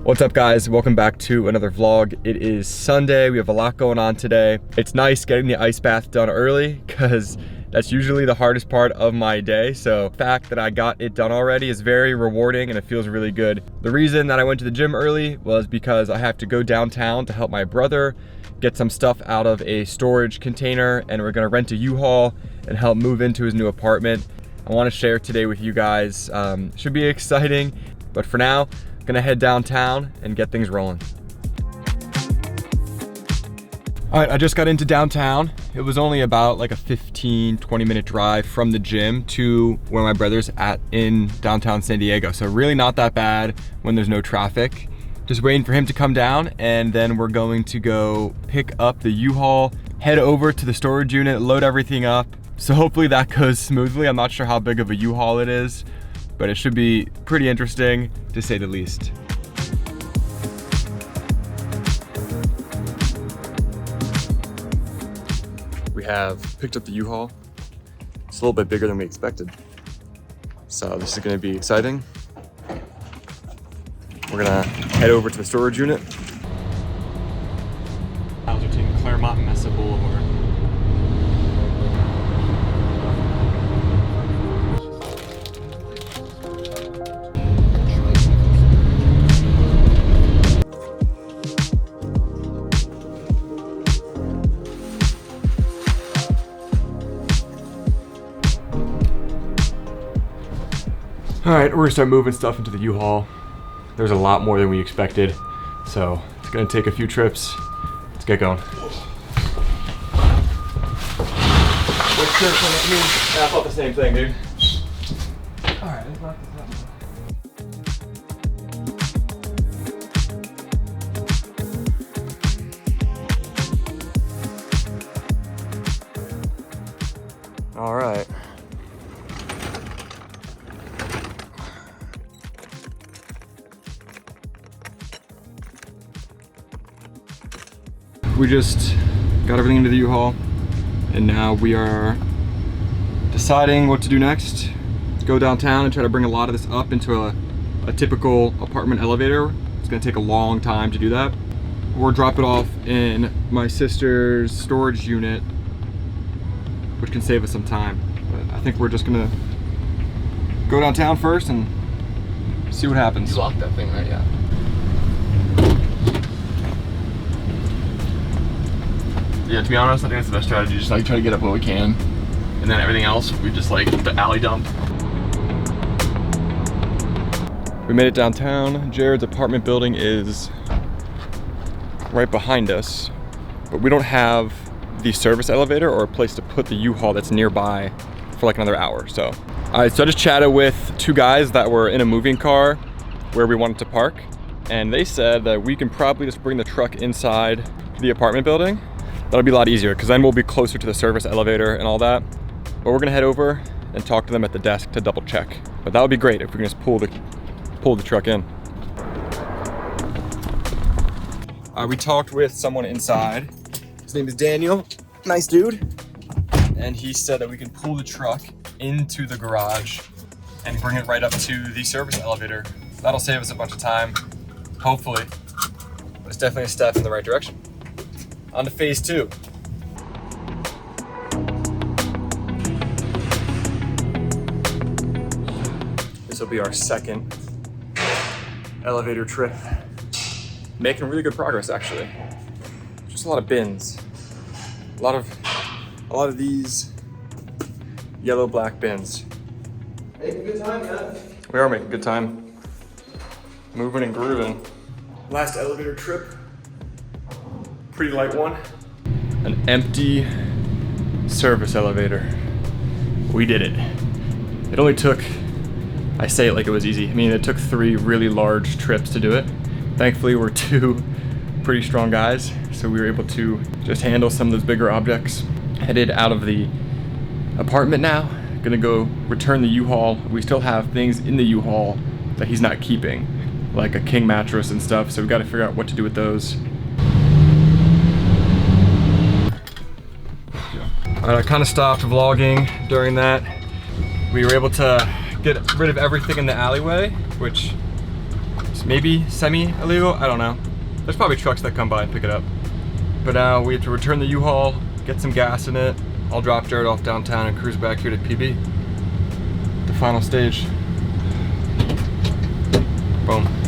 What's up guys, welcome back to another vlog. It is Sunday, we have a lot going on today. It's nice getting the ice bath done early because that's usually the hardest part of my day. So the fact that I got it done already is very rewarding and it feels really good. The reason that I went to the gym early was because I have to go downtown to help my brother get some stuff out of a storage container, and we're gonna rent a U-Haul and help move into his new apartment. I wanna share today with you guys. Should be exciting, but for now, gonna head downtown and get things rolling. All right, I just got into downtown. It was only about like a 15-20 minute drive from the gym to where my brother's at in downtown San Diego. So really not that bad when there's no traffic. Just waiting for him to come down, and then we're going to go pick up the U-Haul, head over to the storage unit, load everything up. So hopefully that goes smoothly. I'm not sure how big of a U-Haul it is, but it should be pretty interesting to say the least. We have picked up the U-Haul. It's a little bit bigger than we expected. So this is gonna be exciting. We're gonna head over to the storage unit. Houses are taking Claremont and Mesa Boulevard. All right, we're gonna start moving stuff into the U-Haul. There's a lot more than we expected, so it's gonna take a few trips. Let's get going. I thought the same thing, dude. All right, let's knock this out. All right. We just got everything into the U-Haul, and now we are deciding what to do next. Let's go downtown and try to bring a lot of this up into a typical apartment elevator. It's gonna take a long time to do that. Or drop it off in my sister's storage unit, which can save us some time. But I think we're just gonna go downtown first and see what happens. You locked that thing, right? Yeah. Yeah, to be honest, I think that's the best strategy. Just like try to get up when we can, and then everything else we just like the alley dump. We made it downtown. Jared's apartment building is right behind us, but we don't have the service elevator or a place to put the U-Haul that's nearby for like another hour. So, all right, so I just chatted with two guys that were in a moving car where we wanted to park, and they said that we can probably just bring the truck inside the apartment building. That'll be a lot easier because then we'll be closer to the service elevator and all that. But we're gonna head over and talk to them at the desk to double check. But that would be great if we can just pull the truck in. We talked with someone inside. His name is Daniel, nice dude. And he said that we can pull the truck into the garage and bring it right up to the service elevator. That'll save us a bunch of time, hopefully. But it's definitely a step in the right direction. On to phase 2. This will be our second elevator trip. Making really good progress, actually. Just a lot of bins. A lot of these yellow black bins. Making good time, man. We are making good time. Moving and grooving. Last elevator trip. Pretty light one. An empty service elevator. We did it. It only took, I say it like it was easy. I mean, it took 3 really large trips to do it. Thankfully, we're 2 pretty strong guys, so we were able to just handle some of those bigger objects. Headed out of the apartment now. Gonna go return the U-Haul. We still have things in the U-Haul that he's not keeping, like a king mattress and stuff, so we gotta figure out what to do with those. I kind of stopped vlogging during that. We were able to get rid of everything in the alleyway, which is maybe semi-illegal, I don't know. There's probably trucks that come by and pick it up. But now we have to return the U-Haul, get some gas in it. I'll drop Jared off downtown and cruise back here to PB. The final stage. Boom.